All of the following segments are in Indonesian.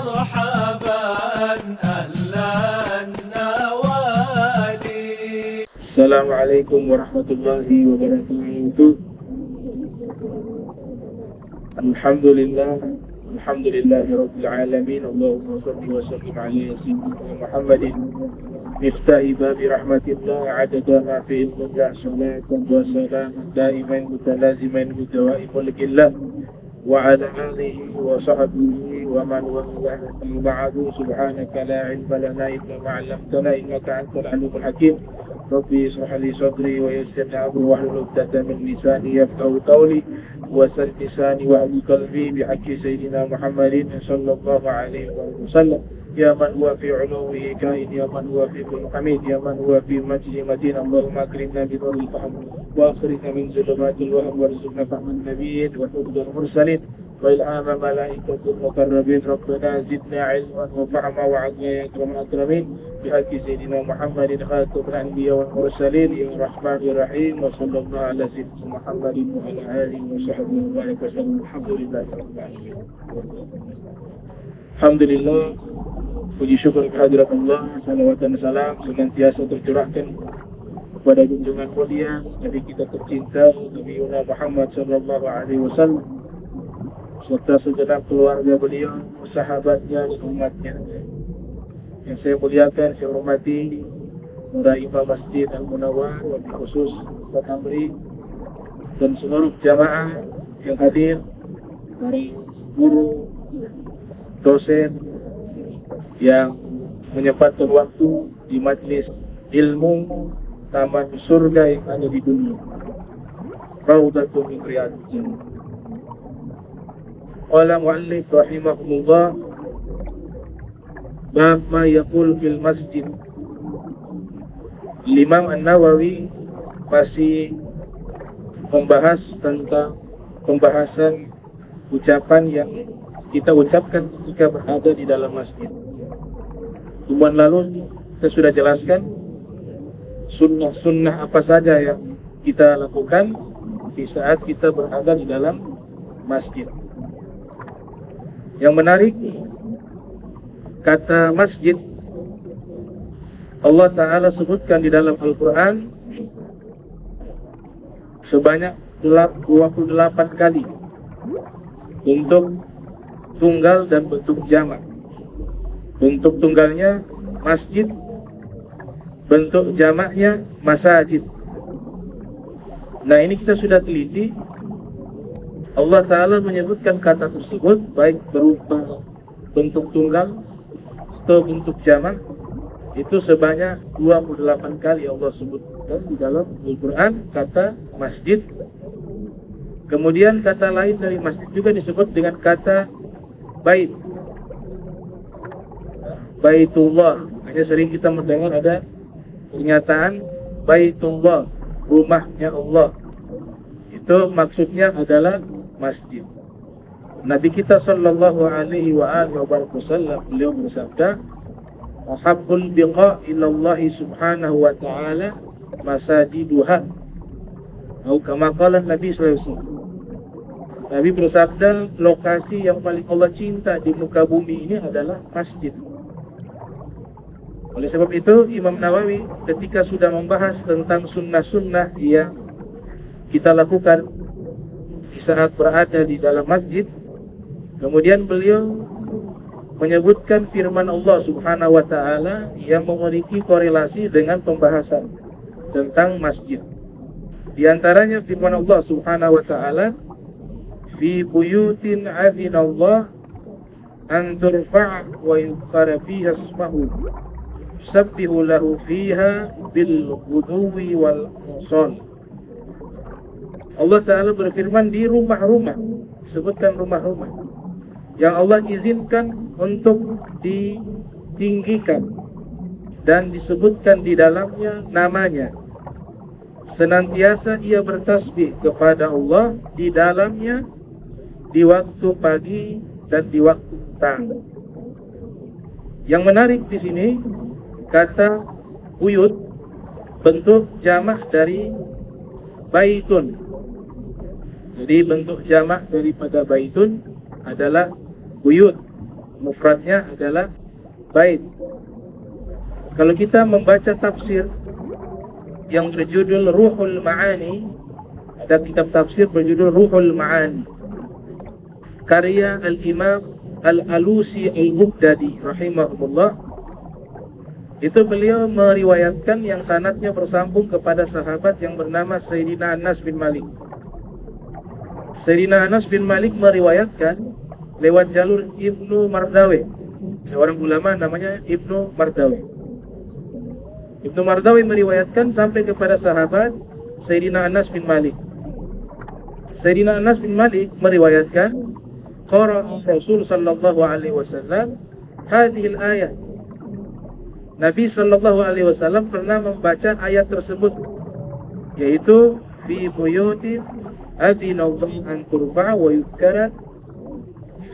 مرحبا أهلا النوادي. السلام عليكم ورحمة الله وبركاته. الحمد لله رب العالمين. اللهم صل وسلم على سيدنا محمد مفتاح باب رحمة الله عدد ما في علم الله صلاة وسلام دائما متلازما بدوائم ملك الله وعلى آله وصحبه ومن والاه. بعد سبحانك لا علم لنا إلا ما علمتنا إنك أنت العليم الحكيم. ربي اشرح لي صدري ويسر لي أمري واحلل عقدة من لساني يفقهوا قولي وسل لساني واهد قلبي بحق سيدنا محمد صلى الله عليه وسلم. يا من هو في علوه كائن، يا من هو في كل حميد، يا من هو في مجد مدين. اللهم أكرمنا بنور الفهم وأخرجنا من ظلمات الوهم وارزقنا فهم النبيين وحفظ المرسلين وإلهام ملائكة المقربين. ربنا زدنا علما وفهما وعلمنا يا أكرم الأكرمين بحق سيدنا محمد خاتم الأنبياء والمرسلين يا رحمن الرحيم. وصلى الله على سيدنا محمد وعلى آله وصحبه وبارك وسلم. الحمد لله رب العالمين. Alhamdulillah, puji syukur kehadirat Allah, salawat dan salam senantiasa tercurahkan kepada junjungan mulia Nabi kita tercinta Nabi Muhammad sallallahu alaihi wasallam serta segenap keluarga beliau, sahabatnya dan umatnya. Yang saya muliakan, saya hormati para imam Masjid Al-Munawwar, wabil khusus Ustaz Amri dan seluruh jamaah yang hadir, para guru, dosen yang menyempatkan waktu di majlis ilmu taman surga yang ada di dunia. Raudhatun min riyadil jannah. Qala muallif rahimahullah, bab ma yaqul fil masjid. Imam An-Nawawi masih membahas tentang pembahasan ucapan yang kita ucapkan ketika berada di dalam masjid. Pertemuan lalu kita sudah jelaskan sunnah-sunnah apa saja yang kita lakukan di saat kita berada di dalam masjid. Yang menarik, kata masjid Allah Ta'ala sebutkan di dalam Al-Quran sebanyak 28 kali untuk tunggal dan bentuk jamak. Bentuk tunggalnya masjid, bentuk jamaknya masajid. Nah, ini kita sudah teliti. Allah Ta'ala menyebutkan kata tersebut baik berupa bentuk tunggal atau bentuk jamak itu sebanyak 28 kali Allah sebutkan di dalam Al-Quran kata masjid. Kemudian kata lain dari masjid juga disebut dengan kata bait, Baitullah. Hanya sering kita mendengar ada pernyataan Baitullah, rumahnya Allah. Itu maksudnya adalah masjid. Nabi kita sallallahu alaihi wasallam beliau bersabda, "Ahabbul biqa ilallahi subhanahu wa ta'ala masajiduha." Atau kama qala Nabi sallallahu alaihi wasallam. Nabi bersabda, lokasi yang paling Allah cinta di muka bumi ini adalah masjid. Oleh sebab itu, Imam Nawawi ketika sudah membahas tentang sunnah-sunnah yang kita lakukan di saat berada di dalam masjid, kemudian beliau menyebutkan firman Allah Subhanahu wa Ta'ala yang memiliki korelasi dengan pembahasan tentang masjid. Di antaranya firman Allah Subhanahu wa Ta'ala, fi buyutin adzina Allah an turfa' wa yuzkara fiha ismuhu yusabbihu lahu fiha bil ghuduwi wal asal. Allah Ta'ala berfirman di rumah-rumah, disebutkan rumah-rumah yang Allah izinkan untuk ditinggikan dan disebutkan di dalamnya namanya. Senantiasa ia bertasbih kepada Allah di dalamnya di waktu pagi dan di waktu petang. Yang menarik di sini kata buyut bentuk jamak dari baitun. Jadi bentuk jamak daripada baitun adalah buyut. mufradnya adalah bait. Kalau kita membaca tafsir yang berjudul Ruhul Ma'ani, ada kitab tafsir berjudul Ruhul Ma'ani, karya Al-Imam Al-Alusi Al-Baghdadi rahimahullah. Itu beliau meriwayatkan yang sanadnya bersambung kepada sahabat yang bernama Sayyidina Anas bin Malik. Sayyidina Anas bin Malik meriwayatkan lewat jalur Ibnu Mardawi, seorang ulama namanya Ibnu Mardawi. Ibnu Mardawi meriwayatkan sampai kepada sahabat Sayyidina Anas bin Malik. Sayyidina Anas bin Malik meriwayatkan, qara'a Rasul sallallahu alaihi wasallam hadhil ayat. Nabi sallallahu alaihi wasallam pernah membaca ayat tersebut, yaitu fi buyutin adinallahu an turfa'a wa yuzkara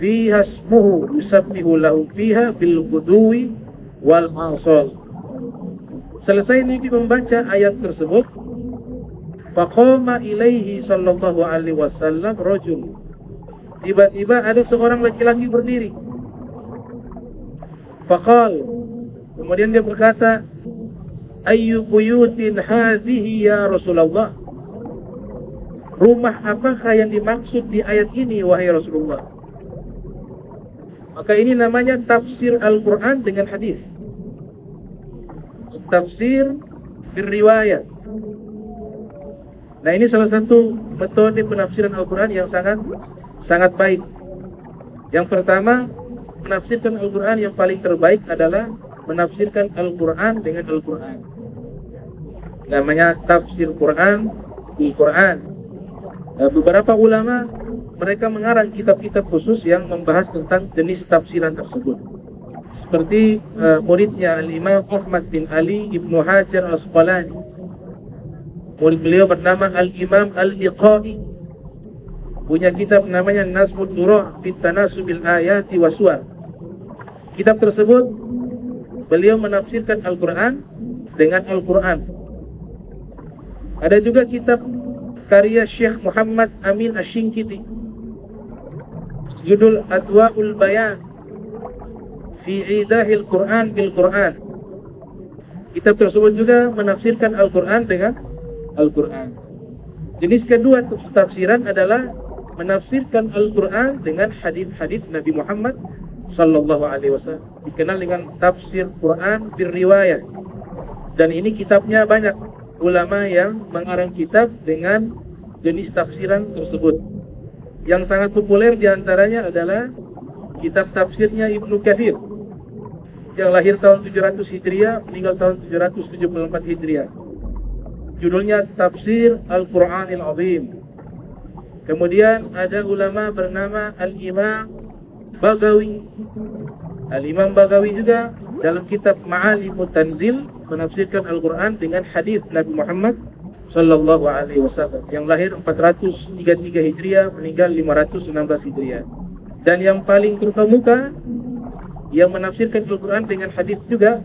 fiha ismuhu yusabbihu lahu fiha bil ghuduwi wal asal. Selesai Nabi membaca ayat tersebut, faqama ilaihi sallallahu alaihi wasallam rajul. Tiba-tiba ada seorang laki-laki berdiri. Faqal, kemudian dia berkata, ayyu buyutin hadhihi ya Rasulullah? Rumah apakah yang dimaksud di ayat ini wahai Rasulullah? Maka ini namanya tafsir Al-Quran dengan hadis. Tafsir berriwayat. Nah, ini salah satu metode penafsiran Al-Quran yang sangat baik. Yang pertama, menafsirkan Al-Quran yang paling terbaik adalah menafsirkan Al-Quran dengan Al-Quran. Namanya tafsir Quran bil Quran. Beberapa ulama mereka mengarang kitab-kitab khusus yang membahas tentang jenis tafsiran tersebut. Seperti muridnya Al-Imam Ahmad bin Ali Ibnu Hajar Al-Asqalani. Murid beliau bernama Al-Imam Al-Biqai, punya kitab namanya Nazmud Durah fi Tanasubil Ayati Wasuar. Kitab tersebut beliau menafsirkan Al-Quran dengan Al-Quran. Ada juga kitab karya Syekh Muhammad Amin Asy-Syinkiti, judul Adwa'ul Bayan fi Idahil Quran bil Quran. Kitab tersebut juga menafsirkan Al-Quran dengan Al-Quran. Jenis kedua tafsiran adalah menafsirkan Al-Quran dengan hadis-hadis Nabi Muhammad sallallahu alaihi wasallam, dikenal dengan tafsir Quran berriwayat. Dan ini kitabnya banyak ulama yang mengarang kitab dengan jenis tafsiran tersebut. Yang sangat populer diantaranya adalah kitab tafsirnya Ibnu Katsir, yang lahir tahun 700 Hijriah, meninggal tahun 774 Hijriah. Judulnya Tafsir Al-Quranil Azim. Kemudian ada ulama bernama Al-Imam Bagawi. Al-Imam Bagawi juga dalam kitab Ma'alimut Tanzil menafsirkan Al-Quran dengan hadis Nabi Muhammad sallallahu alaihi wasallam, yang lahir 433 Hijriah, meninggal 516 Hijriah. Dan yang paling terkemuka yang menafsirkan Al-Quran dengan hadis juga,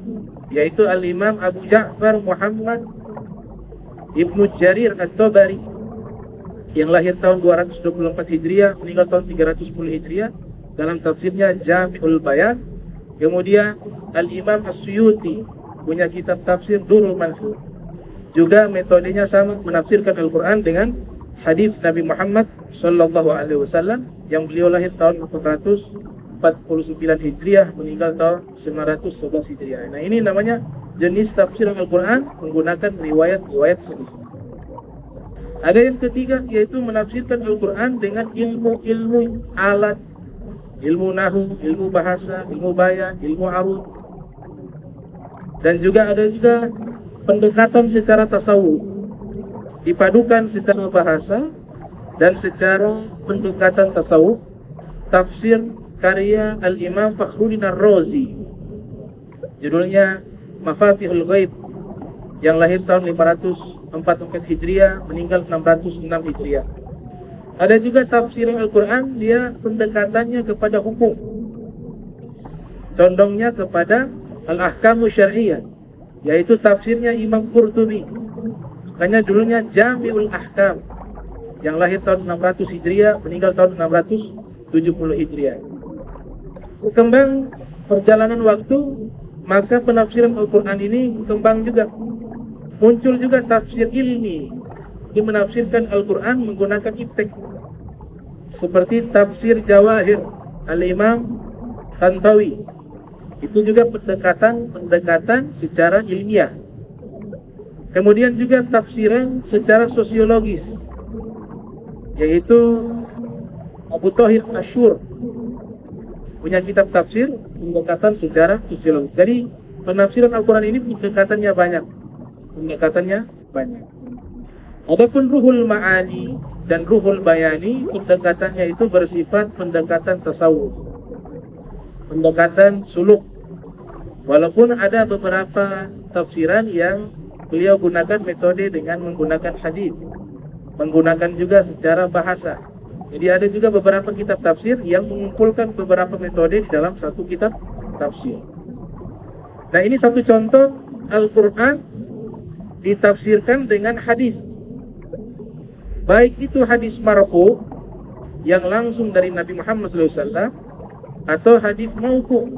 yaitu Al-Imam Abu Ja'far Muhammad Ibnu Jarir At-Tabari, yang lahir tahun 224 Hijriah, meninggal tahun 310 Hijriah, dalam tafsirnya Jami'ul Bayan. Kemudian Al-Imam As-Suyuti punya kitab tafsir Durrul Mansur, juga metodenya sama, menafsirkan Al-Quran dengan hadis Nabi Muhammad sallallahu alaihi wasallam, yang beliau lahir tahun 449 Hijriah, meninggal tahun 911 Hijriah. Nah, ini namanya jenis tafsir Al-Quran menggunakan riwayat-riwayat hadis. Ada yang ketiga, yaitu menafsirkan Al-Quran dengan ilmu-ilmu alat, ilmu nahu, ilmu bahasa, ilmu bayan, ilmu arud. Dan juga ada juga pendekatan secara tasawuf, dipadukan secara bahasa dan secara pendekatan tasawuf. Tafsir karya Al-Imam Fakhruddin Ar-Razi, judulnya Mafatihul Ghaib, yang lahir tahun 544 Hijriah, meninggal 606 Hijriah. Ada juga tafsir Al-Quran, dia pendekatannya kepada hukum, condongnya kepada Al-Ahkamu Syar'iyah, yaitu tafsirnya Imam Qurtubi. Makanya dulunya Jami'ul Ahkam, yang lahir tahun 600 Hijriah, meninggal tahun 670 Hijriah. berkembang perjalanan waktu, maka penafsiran Al-Quran ini berkembang juga. Muncul juga tafsir ilmi yang menafsirkan Al-Quran menggunakan iptek, seperti tafsir Jawahir Al-Imam Tantawi. Itu juga pendekatan secara ilmiah. Kemudian juga tafsiran secara sosiologis, yaitu Abu Thahir Asyur punya kitab tafsir pendekatan secara sosiologis. Jadi penafsiran Al-Quran ini pendekatannya banyak. Adapun Ruhul Ma'ani dan Ruhul Bayani, pendekatannya itu bersifat pendekatan tasawuf, pendekatan suluk. Walaupun ada beberapa tafsiran yang beliau gunakan metode dengan menggunakan hadis, menggunakan juga secara bahasa. Jadi ada juga beberapa kitab tafsir yang mengumpulkan beberapa metode di dalam satu kitab tafsir. Nah, ini satu contoh Al-Quran ditafsirkan dengan hadis. Baik itu hadis marfu yang langsung dari Nabi Muhammad SAW, atau hadis mauquf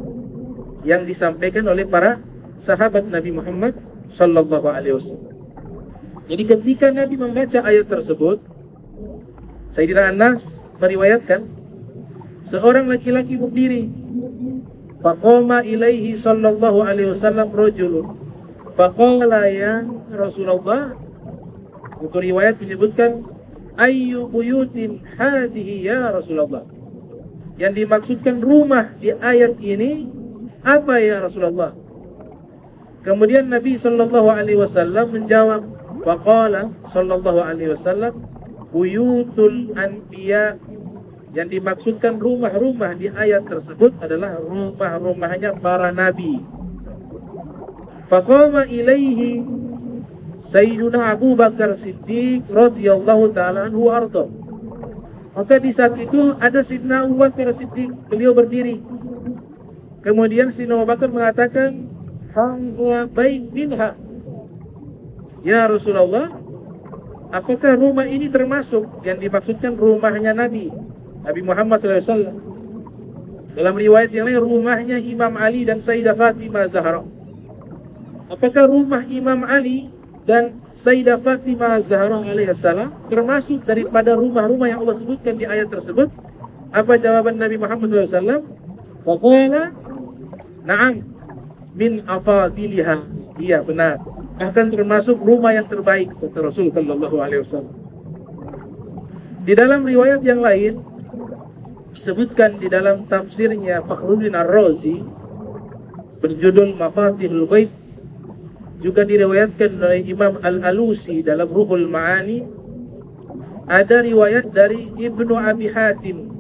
yang disampaikan oleh para sahabat Nabi Muhammad SAW. Jadi ketika Nabi membaca ayat tersebut, Sayyidina Anas meriwayatkan, seorang laki-laki berdiri, faqama ilaihi sallallahu alaihi wasallam rajulun, faqala ya Rasulullah. Untuk riwayat menyebutkan, ayyu buyutin hadhihi ya Rasulullah. Yang dimaksudkan rumah di ayat ini apa ya Rasulullah? Kemudian Nabi sallallahu alaihi wasallam menjawab, faqala sallallahu alaihi wasallam, buyutul anbiya. Yang dimaksudkan rumah-rumah di ayat tersebut adalah rumah-rumahnya para nabi. Faqama ilaihi Sayyiduna Abu Bakar Siddiq radhiyallahu ta'ala anhu arda. Maka di saat itu ada Sayyidina Abu Bakar Siddiq, beliau berdiri. Kemudian Sayyidina Abu Bakar mengatakan, hadza bait minha. Ya Rasulullah, apakah rumah ini termasuk yang dimaksudkan rumahnya Nabi Muhammad SAW? Dalam riwayat yang lain, rumahnya Imam Ali dan Sayyidah Fatimah Zahra. Apakah rumah Imam Ali dan Sayyidah Fatimah Zahra alaihissalam termasuk daripada rumah-rumah yang Allah sebutkan di ayat tersebut? Apa jawaban Nabi Muhammad SAW? Faqala, na'am, min afadiliha. Iya, benar. Bahkan termasuk rumah yang terbaik, kata Rasul sallallahu alaihi wasallam. Di dalam riwayat yang lain disebutkan di dalam tafsirnya Fakhruddin Ar-Razi berjudul Mafatihul Ghaib, juga diriwayatkan oleh Imam Al-Alusi dalam Ruhul Ma'ani. Ada riwayat dari Ibnu Abi Hatim.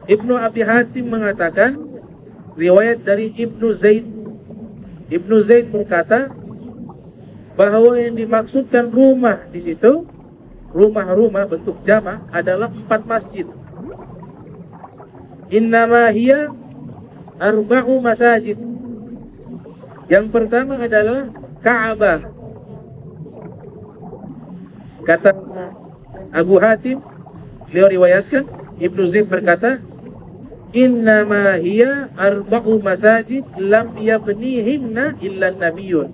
Ibnu Abi Hatim mengatakan, riwayat dari Ibnu Zaid. Ibnu Zaid berkata bahwa yang dimaksudkan rumah di situ, rumah-rumah bentuk jamak, adalah 4 masjid. Innama hiya arba'u masajid. Yang pertama adalah Ka'bah. Kata Abu Hatim, beliau riwayatkan, Ibnu Zaid berkata, innama hiya arba'u masajid lam yabnihinna illa nabiyyun.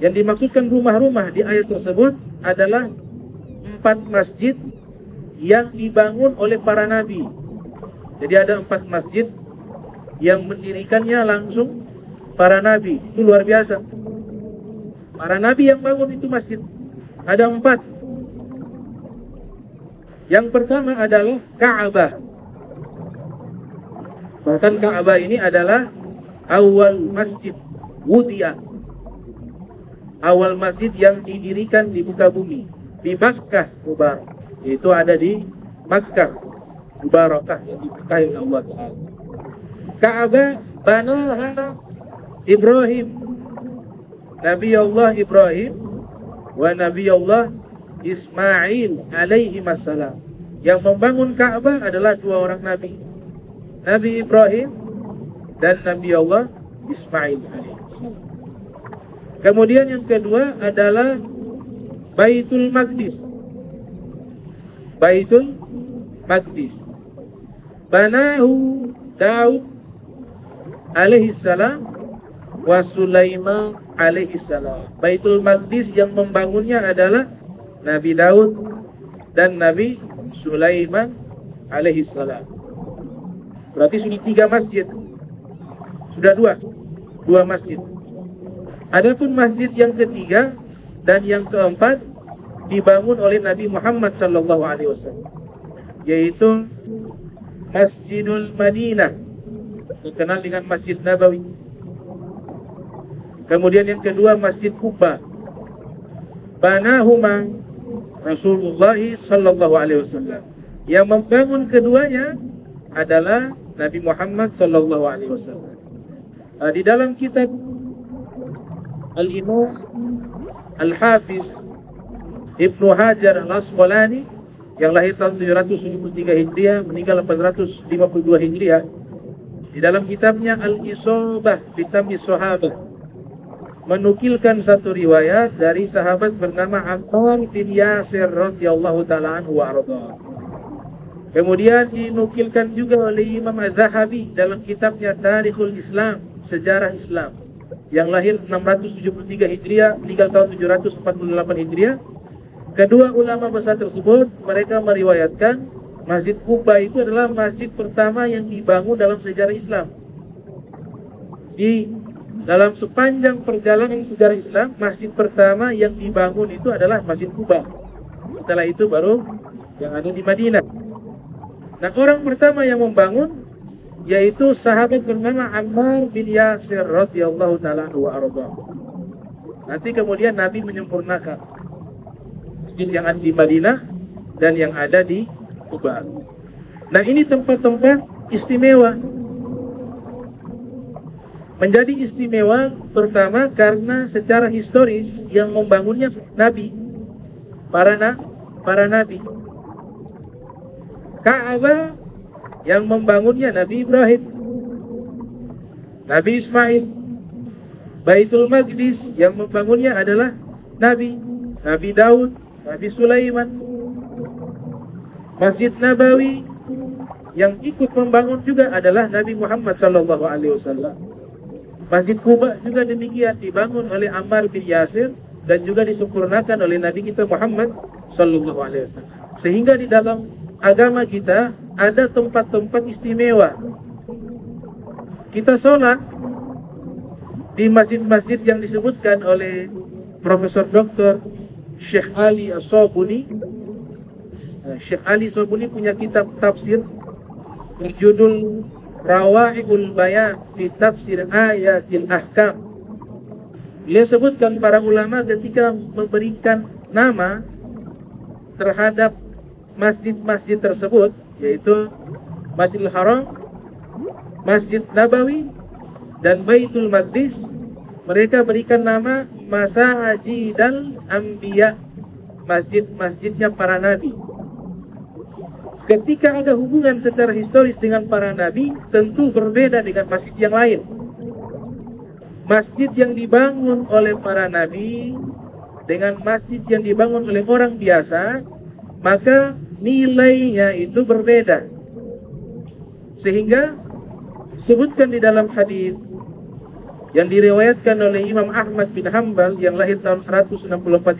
Yang dimaksudkan rumah-rumah di ayat tersebut adalah 4 masjid yang dibangun oleh para nabi. Jadi ada 4 masjid yang mendirikannya langsung para nabi. Itu luar biasa. Para nabi yang bangun itu masjid. Ada 4. Yang pertama adalah Ka'bah. Bahkan Ka'bah ini adalah awal masjid wudi'a, awal masjid yang didirikan di muka bumi, di Makkah Mubarak. Itu ada di Makkah Mubarakah, yang diberkahi oleh Allah Ta'ala. Ka'bah banaha Ibrahim, Nabi Allah Ibrahim wa Nabi Allah Ismail alaihi wassalam. Yang membangun Ka'bah adalah 2 orang nabi, Nabi Ibrahim dan Nabi Allah Ismail alaihissalam. Kemudian yang kedua adalah Baitul Maqdis. Baitul Maqdis banahu Daud alaihi salam wa Sulaiman alaihi salam. Baitul Maqdis yang membangunnya adalah Nabi Daud dan Nabi Sulaiman alaihi salam. Berarti sudah 3 masjid. Sudah 2 masjid. Adapun masjid yang ketiga dan yang keempat dibangun oleh Nabi Muhammad sallallahu alaihi wasallam, yaitu Masjidul Madinah, dikenal dengan Masjid Nabawi. Kemudian yang kedua Masjid Kuba. Banahuma Rasulullah sallallahu alaihi wasallam. Yang membangun keduanya adalah Nabi Muhammad sallallahu alaihi wasallam. Di dalam kitab Al-Imam Al-Hafiz Ibnu Hajar Al-Asqalani yang lahir tahun 773 Hijriah, meninggal 852 Hijriah, di dalam kitabnya Al-Isabah fi Tamyiz Sahabah menukilkan satu riwayat dari sahabat bernama Ammar bin Yasir radhiyallahu taala anhu wa arda. Kemudian dinukilkan juga oleh Imam Az-Zahabi dalam kitabnya Tarikhul Islam, Sejarah Islam, yang lahir 673 Hijriah, meninggal tahun 748 Hijriah. Kedua ulama besar tersebut mereka meriwayatkan Masjid Kuba itu adalah masjid pertama yang dibangun dalam sejarah Islam. Di dalam sepanjang perjalanan sejarah Islam, masjid pertama yang dibangun itu adalah Masjid Kuba. Setelah itu baru yang ada di Madinah. Nah, orang pertama yang membangun yaitu sahabat bernama Ammar bin Yasir radhiyallahu taala anhu wa arda. Nanti kemudian Nabi menyempurnakan masjid yang ada di Madinah dan yang ada di Kuba. Nah, ini tempat-tempat istimewa. Menjadi istimewa pertama karena secara historis yang membangunnya Nabi, para Nabi. Ka'bah yang membangunnya Nabi Ibrahim, Nabi Ismail. Baitul Maqdis yang membangunnya adalah Nabi Daud, Nabi Sulaiman. Masjid Nabawi yang ikut membangun juga adalah Nabi Muhammad sallallahu alaihi wasallam. Masjid Kuba juga demikian, dibangun oleh Ammar bin Yasir dan juga disempurnakan oleh Nabi kita Muhammad sallallahu alaihi wasallam. Sehingga di dalam agama kita ada tempat-tempat istimewa. Kita sholat di masjid-masjid yang disebutkan oleh Profesor Dr. Syekh Ali As-Sabuni. Syekh Ali As-Sabuni punya kitab tafsir berjudul Rawa'iul Bayan fi Tafsir Ayatil Ahkam. Beliau sebutkan para ulama ketika memberikan nama terhadap masjid-masjid tersebut, yaitu Masjidil Haram, Masjid Nabawi, dan Baitul Maqdis, mereka berikan nama Masajidal Anbiya, masjid-masjidnya para nabi. Ketika ada hubungan secara historis dengan para nabi, tentu berbeda dengan masjid yang lain. Masjid yang dibangun oleh para nabi dengan masjid yang dibangun oleh orang biasa, maka nilainya itu berbeda. Sehingga sebutkan di dalam hadis yang diriwayatkan oleh Imam Ahmad bin Hanbal yang lahir tahun 164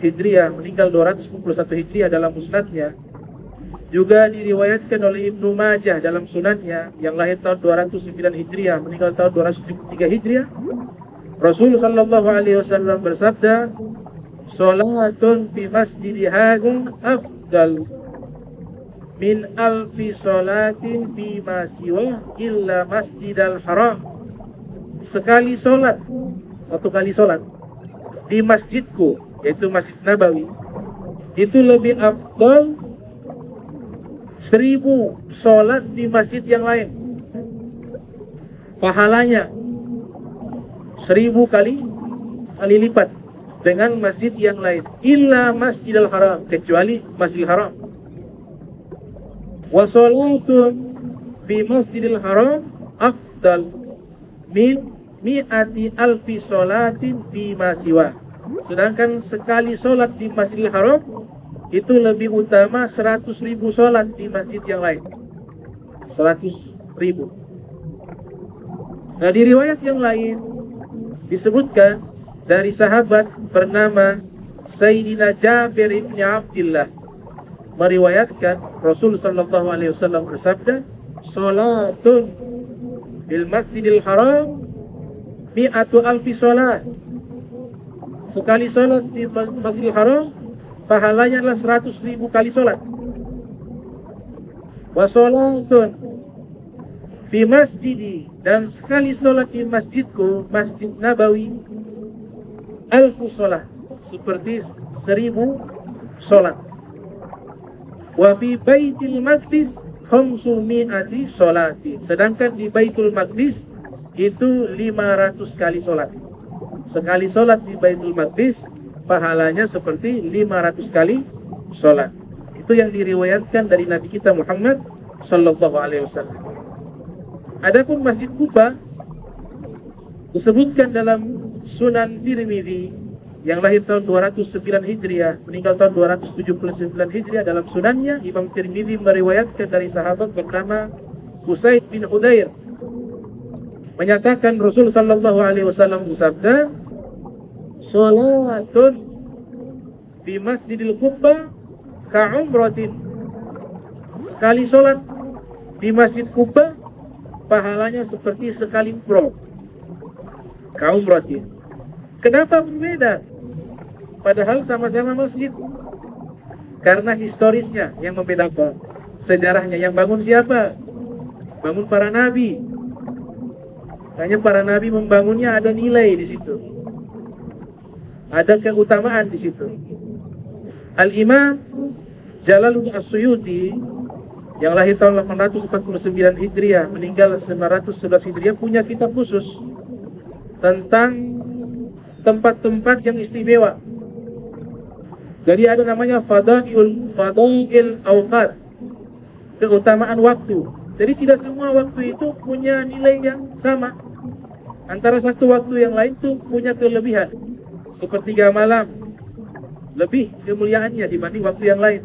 Hijriah, meninggal 241 Hijriah dalam musnadnya. Juga diriwayatkan oleh Ibnu Majah dalam sunannya yang lahir tahun 209 Hijriah, meninggal tahun 273 Hijriah. Rasul sallallahu alaihi wasallam bersabda, "Salatun fi masjidi hadza afdal min alfi salatin fi ma siwa illa Masjidal Haram." Sekali solat, satu kali solat di masjidku, yaitu Masjid Nabawi, itu lebih afdal 1000 solat di masjid yang lain. Pahalanya 1000 kali lipat dengan masjid yang lain. Illa Masjidil Haram, kecuali Masjidil Haram. Wa salatun fi Masjidil Haram afdal min mi'ati alfi salatin fi ma siwa. Sedangkan sekali solat di Masjidil Haram itu lebih utama 100.000 solat di masjid yang lain. 100.000. Nah, di riwayat yang lain disebutkan dari sahabat bernama Sayyidina Jabir bin Abdullah meriwayatkan Rasul sallallahu alaihi wasallam bersabda, "Salatun fil Masjidil Haram mi'atu alfi salat." Sekali salat di Masjidil Haram pahalanya adalah 100.000 kali salat. Wa salatun fi masjidi, dan sekali salat di masjidku, Masjid Nabawi, alfu salat, seperti 1000 salat. Wa fi Baitul Maqdis khamsumi'ati salati, sedangkan di Baitul Maqdis itu 500 kali salat. Sekali salat di Baitul Maqdis pahalanya seperti 500 kali salat. Itu yang diriwayatkan dari Nabi kita Muhammad sallallahu alaihi wasallam. Adapun Masjid Quba disebutkan dalam Sunan Tirmidzi yang lahir tahun 209 Hijriah, meninggal tahun 279 Hijriah. Dalam sunannya Imam Tirmidzi meriwayatkan dari sahabat bernama Usaid bin Hudair menyatakan Rasul sallallahu alaihi wasallam bersabda, "Salatun fi Masjidil Quba ka'umratin." Sekali salat di Masjid Quba pahalanya seperti sekali umrah. Ka'umratin. Kenapa berbeda? Padahal sama-sama masjid. Karena historisnya yang membedakan. Sejarahnya yang bangun siapa? Bangun para nabi. Hanya para nabi membangunnya ada nilai di situ. Ada keutamaan di situ. Al-Imam Jalaluddin As-Suyuti yang lahir tahun 849 Hijriah, meninggal 911 Hijriah, punya kitab khusus tentang tempat-tempat yang istimewa. Jadi ada namanya Fadail Awqat, keutamaan waktu. Jadi tidak semua waktu itu punya nilai yang sama. Antara satu waktu yang lain itu punya kelebihan. Sepertiga malam lebih kemuliaannya dibanding waktu yang lain.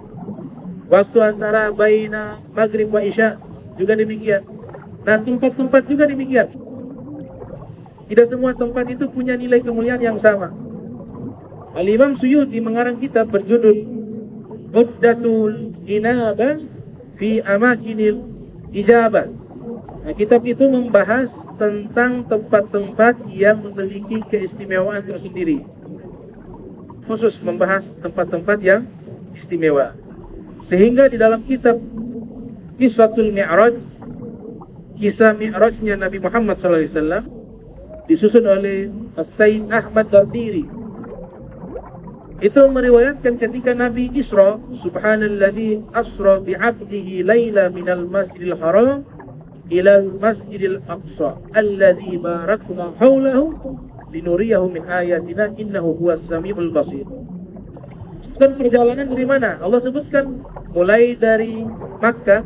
Waktu antara baina maghrib wa isya juga demikian. Nah, tempat-tempat juga demikian. Tidak semua tempat itu punya nilai kemuliaan yang sama. Al-Imam Suyuti mengarang kitab berjudul Uddatul Inabah fi Amakinil Ijabah. Nah, kitab itu membahas tentang tempat-tempat yang memiliki keistimewaan tersendiri. Khusus membahas tempat-tempat yang istimewa. Sehingga di dalam kitab Qissatul Mi'raj, kisah Mi'rajnya Nabi Muhammad SAW, disusun oleh Sayyid Ahmad Dardiri, itu meriwayatkan ketika Nabi Isra, subhanalladzi asra bi'abdihi laila minal masjidil haram ilal masjidil aqsa alladzi barakna haulahu linuriyahu min ayatina innahu huwas samiul basir. Sebutkan perjalanan dari mana? Allah sebutkan mulai dari Makkah.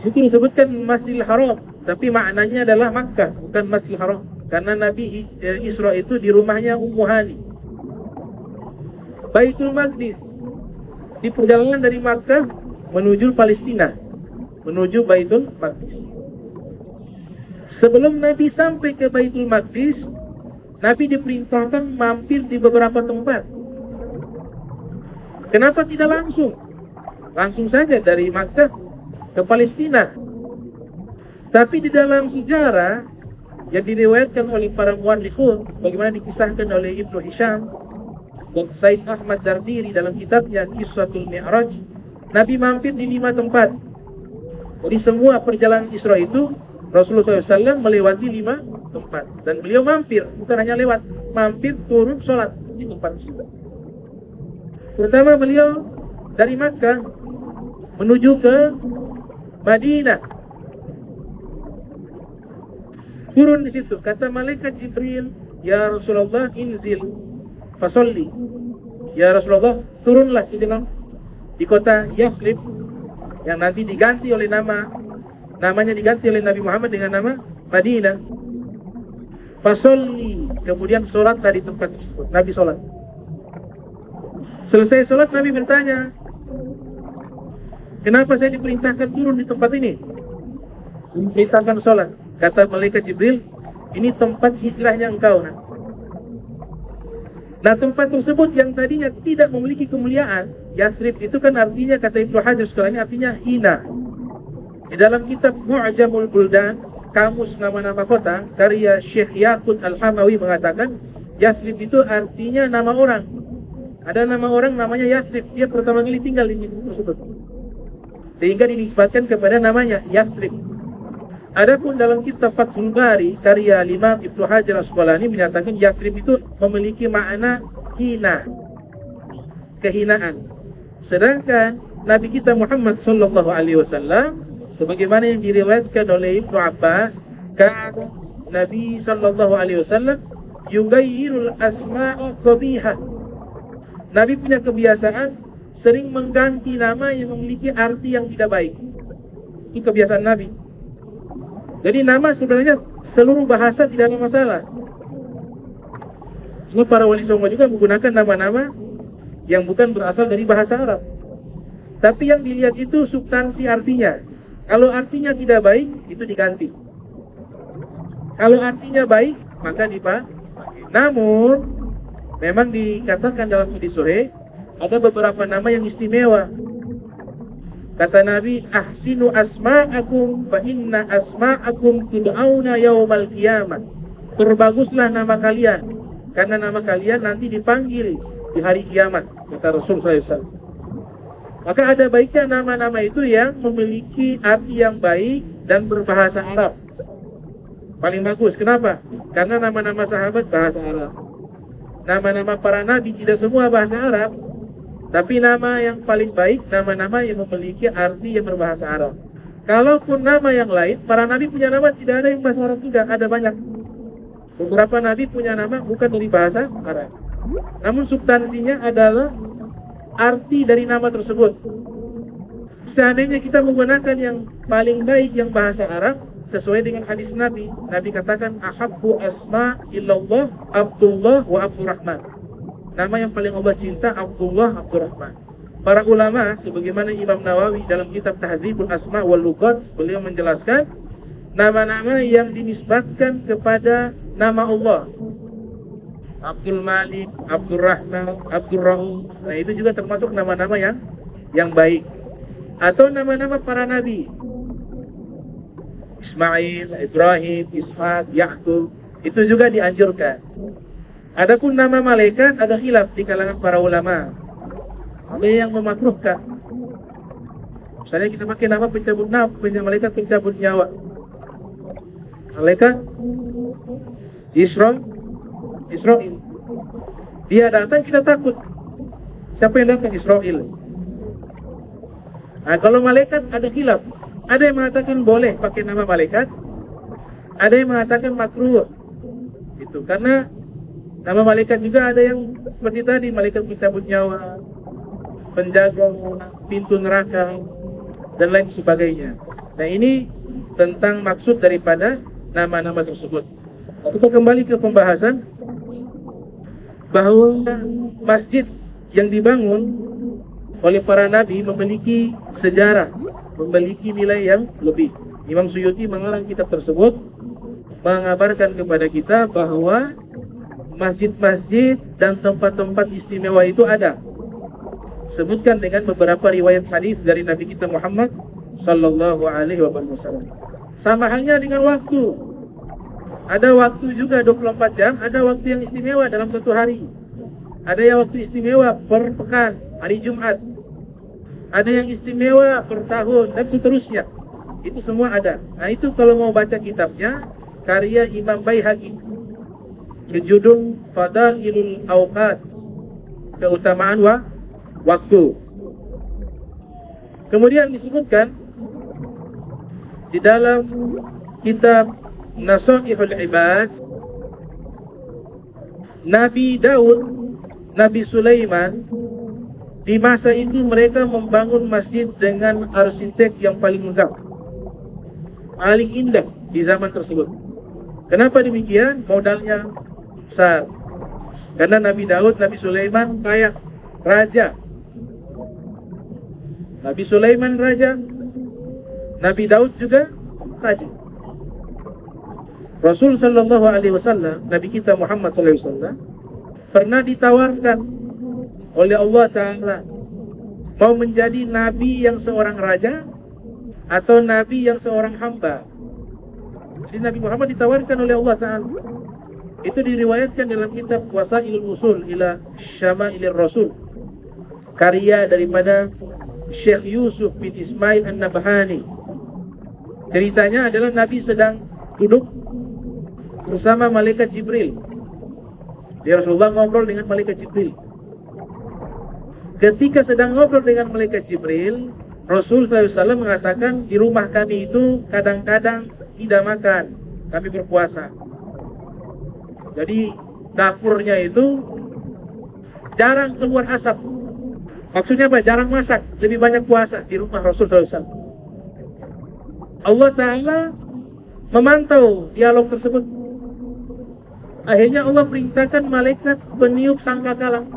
Situ disebutkan Masjidil Haram, tapi maknanya adalah Makkah, bukan Masjidil Haram. Karena Nabi Isra itu di rumahnya Ummu Hani. Baitul Maqdis, di perjalanan dari Makkah menuju Palestina, menuju Baitul Maqdis. Sebelum Nabi sampai ke Baitul Maqdis, Nabi diperintahkan mampir di beberapa tempat. Kenapa tidak langsung? Langsung saja dari Makkah ke Palestina. Tapi di dalam sejarah yang diriwayatkan oleh para muarrikhun, sebagaimana dikisahkan oleh Ibnu Hisham dan Said Ahmad Dardiri dalam kitabnya Qissatul Mi'raj, Nabi mampir di 5 tempat. Jadi semua perjalanan Isra itu Rasulullah SAW melewati 5 tempat. Dan beliau mampir, bukan hanya lewat, mampir turun sholat di tempat tersebut. Pertama beliau dari Makkah menuju ke Madinah. Turun di situ, kata malaikat Jibril, "Ya Rasulullah, inzil fasolli." Ya Rasulullah, turunlah sejenak di kota Yathrib yang nanti diganti oleh namanya diganti oleh Nabi Muhammad dengan nama Madinah. Fasolli, kemudian sholatlah di tempat tersebut. Nabi sholat. Selesai sholat, Nabi bertanya, "Kenapa saya diperintahkan turun di tempat ini? Diperintahkan sholat." Kata malaikat Jibril, Ini tempat hijrahnya engkau. Nah, tempat tersebut yang tadinya tidak memiliki kemuliaan, Yathrib itu kan artinya, kata Ibnu Hajar Asqalani, artinya hina. Di dalam kitab Mu'jamul Buldan, kamus nama-nama kota, karya Syekh Yaqut Al-Hamawi mengatakan, Yathrib itu artinya nama orang. Ada nama orang namanya Yathrib, dia pertama kali tinggal di situ tersebut, sehingga dinisbatkan kepada namanya Yathrib. Adapun dalam kitab Fathul Bari, karya Imam Ibnu Hajar Asqalani menyatakan Yathrib itu memiliki makna hina, kehinaan. Sedangkan Nabi kita Muhammad sallallahu alaihi wasallam, sebagaimana yang diriwayatkan oleh Ibnu Abbas, kana Nabi sallallahu alaihi wasallam yughayyirul asma'a qabihah. Nabi punya kebiasaan sering mengganti nama yang memiliki arti yang tidak baik. Itu kebiasaan Nabi. Jadi nama sebenarnya seluruh bahasa tidak ada masalah. Semua para wali songo juga menggunakan nama-nama yang bukan berasal dari bahasa Arab. Tapi yang dilihat itu substansi artinya. Kalau artinya tidak baik, itu diganti. Kalau artinya baik, maka dipakai. Namun, memang dikatakan dalam hadis sahih, ada beberapa nama yang istimewa. Kata Nabi, ahsinu asma'akum fa inna asma'akum tud'auna yaumal qiyamah. Perbaguslah nama kalian, karena nama kalian nanti dipanggil di hari kiamat, kata Rasul SAW. Maka ada baiknya nama-nama itu yang memiliki arti yang baik dan berbahasa Arab. Paling bagus. Kenapa? Karena nama-nama sahabat bahasa Arab. Nama-nama para nabi tidak semua bahasa Arab. Tapi nama yang paling baik, nama-nama yang memiliki arti yang berbahasa Arab. Kalaupun nama yang lain, para nabi punya nama tidak ada yang bahasa Arab juga, ada banyak. Beberapa nabi punya nama bukan dari bahasa Arab. Namun substansinya adalah arti dari nama tersebut. Seandainya kita menggunakan yang paling baik yang bahasa Arab, sesuai dengan hadis Nabi. Nabi katakan, ahabbu asma illallah Abdullah wa Abdurrahman. Nama yang paling Allah cinta Abdullah, Abdurrahman. Para ulama sebagaimana Imam Nawawi dalam kitab Tahdzibul Asma wal Lughat, beliau menjelaskan nama-nama yang dinisbatkan kepada nama Allah. Abdul Malik, Abdul Rahman, Abdul Rahim. Nah, itu juga termasuk nama-nama yang baik. Atau nama-nama para nabi. Ismail, Ibrahim, Ishaq, Ya'qub, itu juga dianjurkan. Adapun nama malaikat ada khilaf di kalangan para ulama. Ada yang memakruhkan. Misalnya kita pakai nama pencabut nafas, malaikat pencabut nyawa. Malaikat Israel. Dia datang kita takut. Siapa yang datang? Israel. Nah, kalau malaikat ada khilaf. Ada yang mengatakan boleh pakai nama malaikat. Ada yang mengatakan makruh. Itu karena nama malaikat juga ada yang seperti tadi, malaikat pencabut nyawa, penjaga pintu neraka, dan lain sebagainya. Nah, ini tentang maksud daripada nama-nama tersebut. Nah, kita kembali ke pembahasan bahwa masjid yang dibangun oleh para nabi memiliki sejarah, memiliki nilai yang lebih. Imam Suyuti mengarang kitab tersebut mengabarkan kepada kita bahwa masjid-masjid dan tempat-tempat istimewa itu ada. Sebutkan dengan beberapa riwayat hadis dari Nabi kita Muhammad sallallahu alaihi wasallam. Sama halnya dengan waktu. Ada waktu juga 24 jam, ada waktu yang istimewa dalam satu hari. Ada yang waktu istimewa per pekan, hari Jumat. Ada yang istimewa per tahun dan seterusnya. Itu semua ada. Nah, itu kalau mau baca kitabnya, karya Imam Baihaqi, berjudul Fadailul Awqat, keutamaan waktu. Kemudian disebutkan di dalam kitab Nasaihul Ibad, Nabi Daud, Nabi Sulaiman, di masa itu mereka membangun masjid dengan arsitek yang paling lengkap, paling indah di zaman tersebut. Kenapa demikian? Modalnya besar. Karena Nabi Daud, Nabi Sulaiman kaya, raja. Nabi Sulaiman raja, Nabi Daud juga raja. Rasul sallallahu alaihi wasallam, Nabi kita Muhammad sallallahu alaihi wasallam pernah ditawarkan oleh Allah Ta'ala mau menjadi nabi yang seorang raja atau nabi yang seorang hamba. Jadi Nabi Muhammad ditawarkan oleh Allah Ta'ala. Itu diriwayatkan dalam kitab Wasailul Usul ila Syama'il Rasul, karya daripada Syekh Yusuf bin Ismail An-Nabhani. Ceritanya adalah Nabi sedang duduk bersama malaikat Jibril. Rasulullah ngobrol dengan malaikat Jibril. Ketika sedang ngobrol dengan malaikat Jibril, Rasul SAW mengatakan, di rumah kami itu kadang-kadang tidak makan, kami berpuasa. Jadi dapurnya itu jarang keluar asap. Maksudnya apa? Jarang masak, lebih banyak puasa di rumah Rasul SAW. Allah Ta'ala memantau dialog tersebut. Akhirnya Allah perintahkan malaikat peniup sangkakala,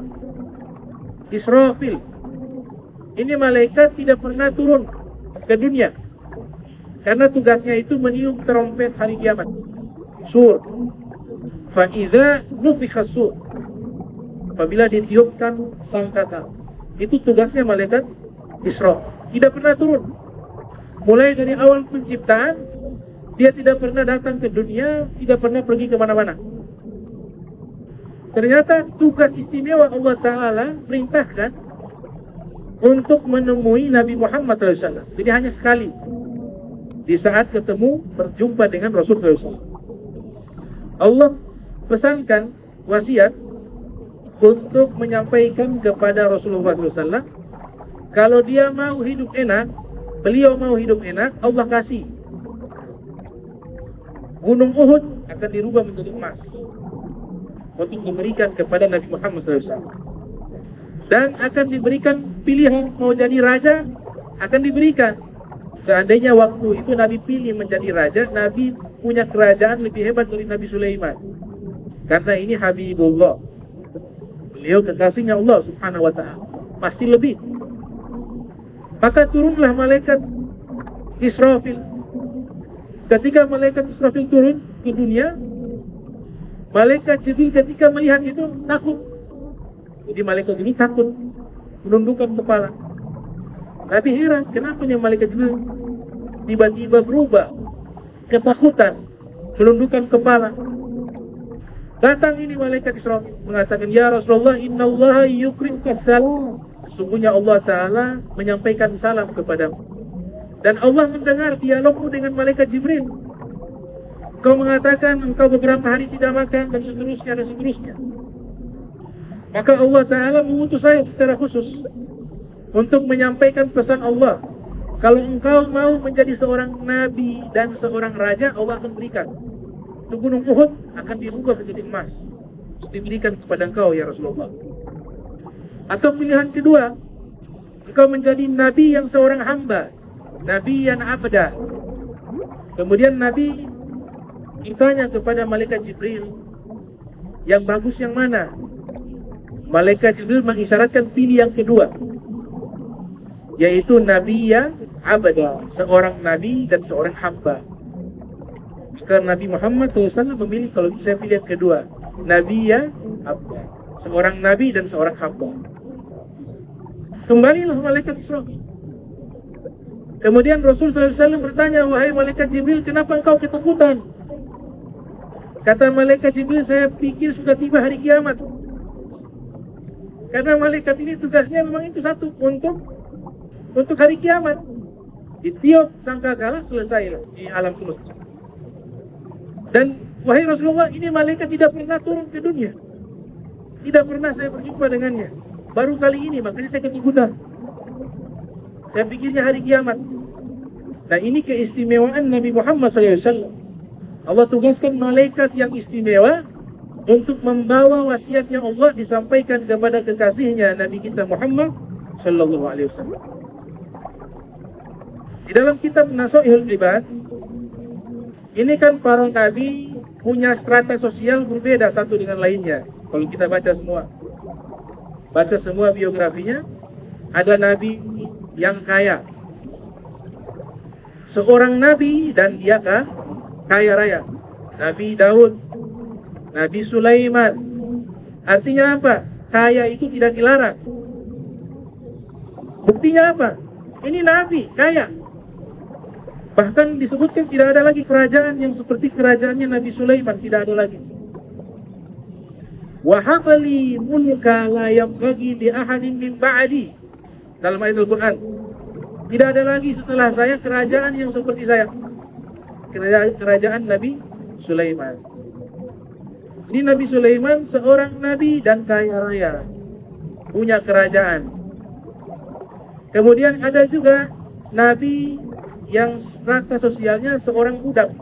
Israfil. Ini malaikat tidak pernah turun ke dunia karena tugasnya itu meniup trompet hari kiamat, sur. Fa'idha nufikha sur, apabila ditiupkan sangkakala. Itu tugasnya malaikat Isra. Tidak pernah turun. Mulai dari awal penciptaan, dia tidak pernah datang ke dunia, tidak pernah pergi kemana-mana. Ternyata tugas istimewa Allah Ta'ala perintahkan untuk menemui Nabi Muhammad SAW. Jadi hanya sekali, di saat ketemu, berjumpa dengan Rasul SAW. Allah pesankan wasiat untuk menyampaikan kepada Rasulullah SAW, kalau dia mau hidup enak, beliau mau hidup enak, Allah kasih. Gunung Uhud akan dirubah menjadi emas untuk diberikan kepada Nabi Muhammad SAW. Dan akan diberikan pilihan mau jadi raja, akan diberikan. Seandainya waktu itu Nabi pilih menjadi raja, Nabi punya kerajaan lebih hebat dari Nabi Sulaiman. Karena ini Habibullah, beliau kekasihnya Allah Subhanahu wa Ta'ala, pasti lebih. Maka turunlah malaikat Israfil. Ketika malaikat Israfil turun ke dunia, malaikat Jibril ketika melihat itu takut. Jadi malaikat Jibril takut, menundukkan kepala. Nabi heran, kenapa yang malaikat Jibril tiba-tiba berubah, ketakutan, menundukkan kepala. Datang ini malaikat Israfil mengatakan, ya Rasulullah, innallaha yukrimka salam. Sesungguhnya Allah Ta'ala menyampaikan salam kepadamu. Dan Allah mendengar dialogmu dengan malaikat Jibril. Kau mengatakan engkau beberapa hari tidak makan dan seterusnya dan seterusnya. Maka Allah Ta'ala mengutus saya secara khusus untuk menyampaikan pesan Allah. Kalau engkau mau menjadi seorang nabi dan seorang raja, Allah akan berikan. Itu gunung Uhud akan dirubah menjadi emas, diberikan kepada engkau ya Rasulullah. Atau pilihan kedua, engkau menjadi nabi yang seorang hamba, nabi yang abda. Kemudian Nabi ditanya kepada malaikat Jibril, yang bagus yang mana? Malaikat Jibril mengisyaratkan pilih yang kedua, yaitu nabi yang abda, seorang nabi dan seorang hamba. Maka Nabi Muhammad SAW memilih, kalau saya pilih yang kedua, nabi yang abda, seorang nabi dan seorang hamba. Kembalilah malaikat Israfil. Kemudian Rasul SAW bertanya, wahai malaikat Jibril, kenapa engkau ketakutan? Kata malaikat Jibril, saya pikir sudah tiba hari kiamat. Karena malaikat ini tugasnya memang itu satu, untuk hari kiamat. Ditiup sangkakala, selesailah di alam semesta. Dan wahai Rasulullah, ini malaikat tidak pernah turun ke dunia. Tidak pernah saya berjumpa dengannya. Baru kali ini, makanya saya ketakutan. Saya pikirnya hari kiamat. Nah, ini keistimewaan Nabi Muhammad SAW. Allah tugaskan malaikat yang istimewa untuk membawa wasiatnya Allah disampaikan kepada kekasihnya Nabi kita Muhammad SAW. Di dalam kitab Nasaihul Ibad, ini kan para nabi punya strata sosial berbeda satu dengan lainnya. Kalau kita baca semua biografinya, ada nabi yang kaya, seorang nabi dan dia kaya raya. Nabi Daud, Nabi Sulaiman. Artinya apa? Kaya itu tidak dilarang. Buktinya apa? Ini Nabi, kaya. Bahkan disebutkan tidak ada lagi kerajaan yang seperti kerajaannya Nabi Sulaiman, tidak ada lagi. Wa habli mulka la yambaghi li ahadin min ba'di. Dalam ayat Al-Qur'an. Tidak ada lagi setelah saya kerajaan yang seperti saya. Kerajaan Nabi Sulaiman. Ini Nabi Sulaiman seorang nabi dan kaya raya, punya kerajaan. Kemudian ada juga nabi yang strata sosialnya seorang budak,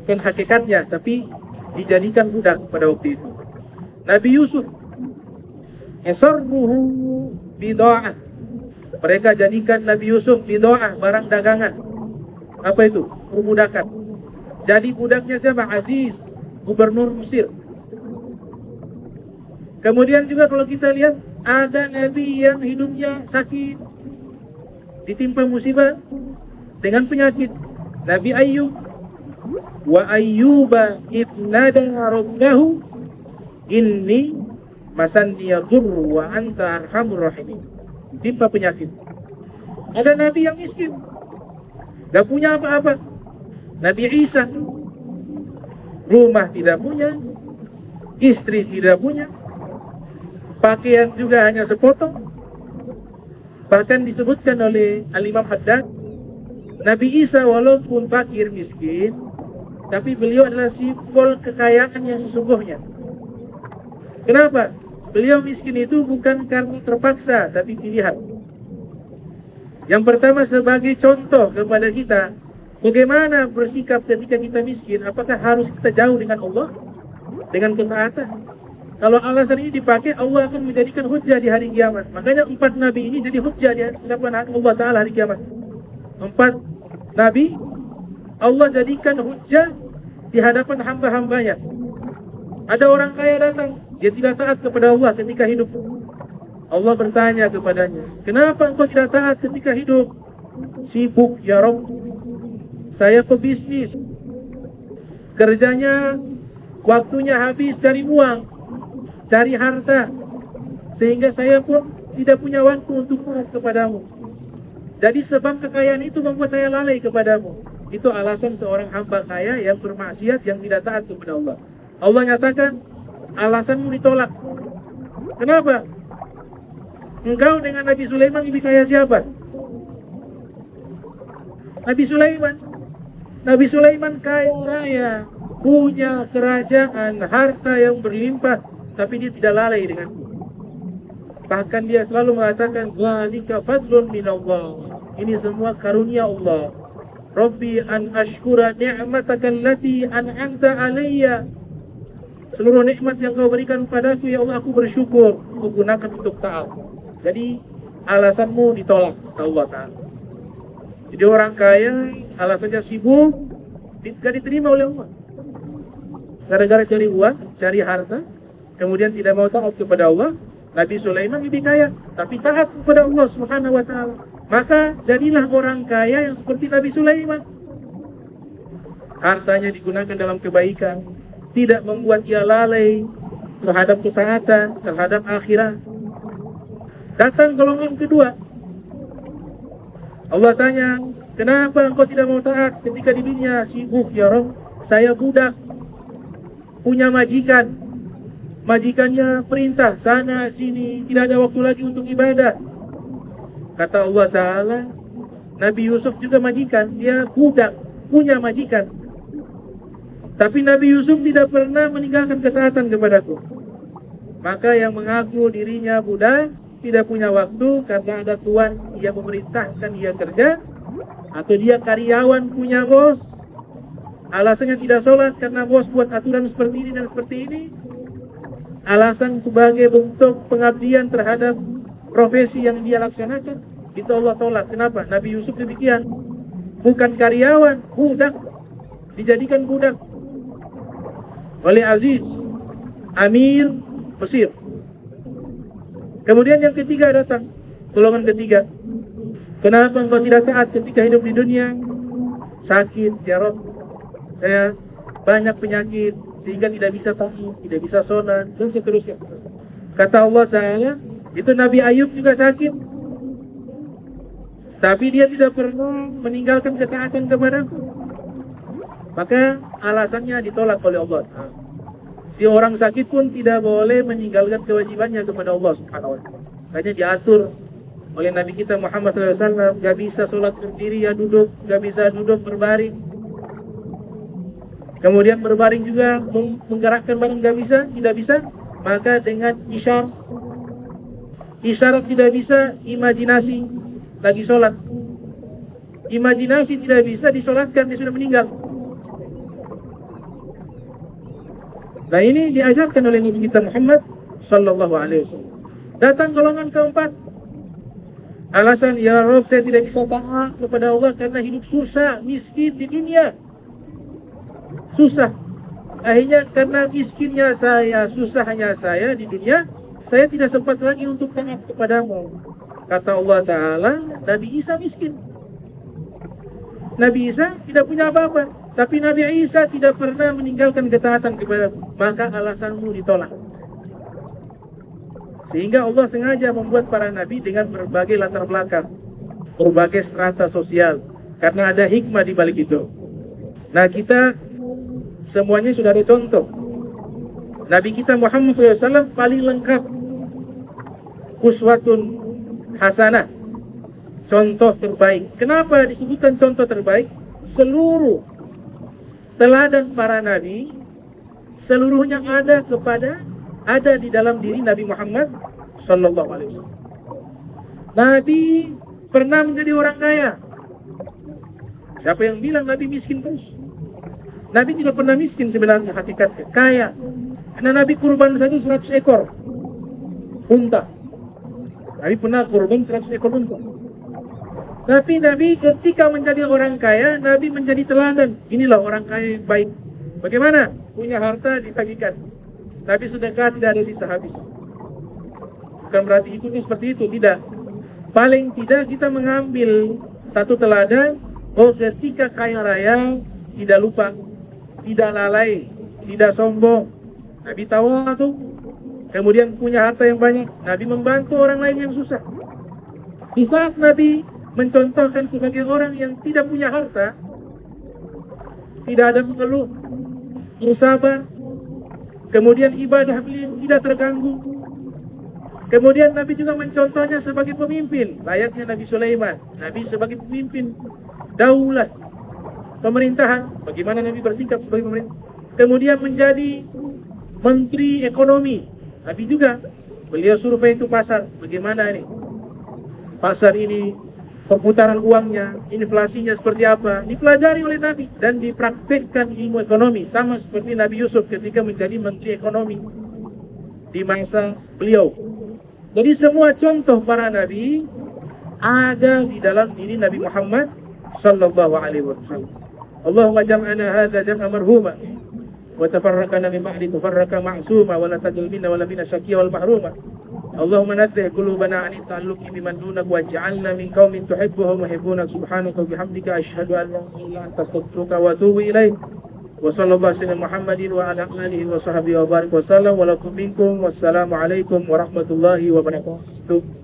kan hakikatnya, tapi dijadikan budak pada waktu itu. Nabi Yusuf, yasarruhu bida'ah. Mereka jadikan Nabi Yusuf bida'ah, barang dagangan. Apa itu? Perbudakan. Jadi budaknya siapa? Aziz, gubernur Mesir. Kemudian juga kalau kita lihat, ada nabi yang hidupnya sakit, ditimpa musibah dengan penyakit. Nabi Ayyub, wa ayyuba ibnada rabbahu inni masanniya dhurru wa anta arhamur rahimin. Ditimpa penyakit. Ada nabi yang miskin, gak punya apa-apa. Nabi Isa, rumah tidak punya, istri tidak punya, pakaian juga hanya sepotong. Bahkan disebutkan oleh Al-Imam Haddad, Nabi Isa walaupun fakir miskin, tapi beliau adalah simbol kekayaan yang sesungguhnya. Kenapa? Beliau miskin itu bukan karena terpaksa, tapi pilihan. Yang pertama, sebagai contoh kepada kita, bagaimana bersikap ketika kita miskin. Apakah harus kita jauh dengan Allah, dengan ketaatan? Kalau alasan ini dipakai, Allah akan menjadikan hujjah di hari kiamat. Makanya 4 nabi ini jadi hujjah di hadapan Allah Ta'ala hari kiamat. 4 nabi Allah jadikan hujjah di hadapan hamba-hambanya. Ada orang kaya datang, dia tidak taat kepada Allah ketika hidup. Allah bertanya kepadanya, kenapa engkau tidak taat ketika hidup? Sibuk ya Rabb, saya pebisnis, kerjanya waktunya habis cari uang, cari harta, sehingga saya pun tidak punya waktu untuk taat kepadamu. Jadi sebab kekayaan itu membuat saya lalai kepadamu. Itu alasan seorang hamba kaya yang bermaksiat, yang tidak taat kepada Allah. Allah nyatakan, alasanmu ditolak. Kenapa? Engkau dengan Nabi Sulaiman lebih kaya siapa? Nabi Sulaiman. Nabi Sulaiman kaya raya, punya kerajaan, harta yang berlimpah, tapi dia tidak lalai denganku. Bahkan dia selalu mengatakan, "Dzalika fadlun minallah." Ini semua karunia Allah. Rabbi an ashkura ni'mataka allati an'amta alayya. Seluruh nikmat yang kau berikan padaku, ya Allah, aku bersyukur, aku gunakan untuk taat. Jadi alasanmu ditolak Allah Ta'ala. Jadi orang kaya alasannya sibuk, tidak diterima oleh Allah. Gara-gara cari uang, cari harta, kemudian tidak mau taat kepada Allah. Nabi Sulaiman lebih kaya, tapi taat kepada Allah Subhanahu wa Ta'ala. Maka jadilah orang kaya yang seperti Nabi Sulaiman. Hartanya digunakan dalam kebaikan, tidak membuat ia lalai terhadap ketaatan, terhadap akhirat. Datang golongan kedua. Allah tanya, kenapa engkau tidak mau taat ketika di dunia? Sibuk ya Rabb, saya budak, punya majikan. Majikannya perintah sana sini, tidak ada waktu lagi untuk ibadah. Kata Allah Ta'ala, Nabi Yusuf juga majikan, dia budak, punya majikan. Tapi Nabi Yusuf tidak pernah meninggalkan ketaatan kepadaku. Maka yang mengaku dirinya budak, tidak punya waktu karena ada tuan yang memerintahkan dia kerja, atau dia karyawan punya bos, alasannya tidak sholat karena bos buat aturan seperti ini dan seperti ini. Alasan sebagai bentuk pengabdian terhadap profesi yang dia laksanakan, itu Allah tolak. Kenapa? Nabi Yusuf demikian, bukan karyawan, budak, dijadikan budak oleh Aziz, Amir Mesir. Kemudian yang ketiga datang, golongan ketiga. Kenapa engkau tidak taat ketika hidup di dunia? Sakit ya Rabb, saya banyak penyakit sehingga tidak bisa taat, tidak bisa sholat dan seterusnya. Kata Allah Ta'ala, itu Nabi Ayub juga sakit, tapi dia tidak pernah meninggalkan ketaatan kepadaku. Maka alasannya ditolak oleh Allah. Si orang sakit pun tidak boleh meninggalkan kewajibannya kepada Allah Subhanahu wa Ta'ala. Makanya diatur oleh Nabi kita Muhammad SAW, gak bisa sholat berdiri ya duduk, gak bisa duduk berbaring. Kemudian berbaring juga menggerakkan badan gak bisa, tidak bisa. Maka dengan isyarat, isyarat tidak bisa, imajinasi lagi sholat. Imajinasi tidak bisa disolatkan, dia sudah meninggal. Nah ini diajarkan oleh Nabi kita Muhammad Sallallahu Alaihi Wasallam. Datang golongan keempat, alasan, ya Rabb, saya tidak bisa taat kepada Allah karena hidup susah, miskin di dunia, susah. Akhirnya karena miskinnya saya, susahnya saya di dunia, saya tidak sempat lagi untuk taat kepadamu. Kata Allah Ta'ala, Nabi Isa miskin, Nabi Isa tidak punya apa-apa, tapi Nabi Isa tidak pernah meninggalkan ketaatan kepadamu. Maka alasanmu ditolak. Sehingga Allah sengaja membuat para Nabi dengan berbagai latar belakang, berbagai strata sosial, karena ada hikmah di balik itu. Nah kita semuanya sudah ada contoh. Nabi kita Muhammad SAW paling lengkap, uswatun hasanah, contoh terbaik. Kenapa disebutkan contoh terbaik? Seluruh teladan para nabi seluruhnya ada di dalam diri Nabi Muhammad Sallallahu Alaihi Wasallam. Nabi pernah menjadi orang kaya. Siapa yang bilang Nabi miskin terus? Nabi tidak pernah miskin sebenarnya, hakikatnya kaya. Karena Nabi kurban saja 100 ekor unta. Nabi pernah kurban 100 ekor unta. Tapi Nabi ketika menjadi orang kaya, Nabi menjadi teladan. Inilah orang kaya yang baik. Bagaimana? Punya harta dibagikan. Nabi sedekah tidak ada sisa habis. Bukan berarti ikutnya seperti itu, tidak. Paling tidak kita mengambil satu teladan. Oh, ketika kaya raya tidak lupa, tidak lalai, tidak sombong. Nabi tawadhu. Kemudian punya harta yang banyak, Nabi membantu orang lain yang susah. Di saat Nabi mencontohkan sebagai orang yang tidak punya harta, tidak ada mengeluh, bersabar, kemudian ibadah beliau tidak terganggu. Kemudian Nabi juga mencontohnya sebagai pemimpin, layaknya Nabi Sulaiman. Nabi sebagai pemimpin daulah, pemerintahan, bagaimana Nabi bersikap sebagai pemerintah. Kemudian menjadi menteri ekonomi, Nabi juga, beliau survei itu pasar, bagaimana ini pasar ini, perputaran uangnya, inflasinya seperti apa, dipelajari oleh Nabi dan dipraktikkan ilmu ekonomi, sama seperti Nabi Yusuf ketika menjadi menteri ekonomi di masa beliau. Jadi semua contoh para nabi ada di dalam diri Nabi Muhammad Sallallahu Alaihi Wasallam. Allahumma jam'ana hadza jam'a marhuma wa tafarraqana min ba'di tafarraqa ma'suma wa la tajal minna wa la minna syaqiyya wal mahruma. Allahumma naddih qulubana 'ani ta'alluqi biman dunak waj'alna min qaumin tuhibbuhum wa yuhibbunak subhanaka wa bihamdika asyhadu an la ilaha illa anta astaghfiruka wa atubu ilaik. Wa sallallahu alaihi Muhammadin wa ala alihi wa sahbihi wa barik wa sallam wa lakum minkum wassalamu alaikum warahmatullahi wabarakatuh.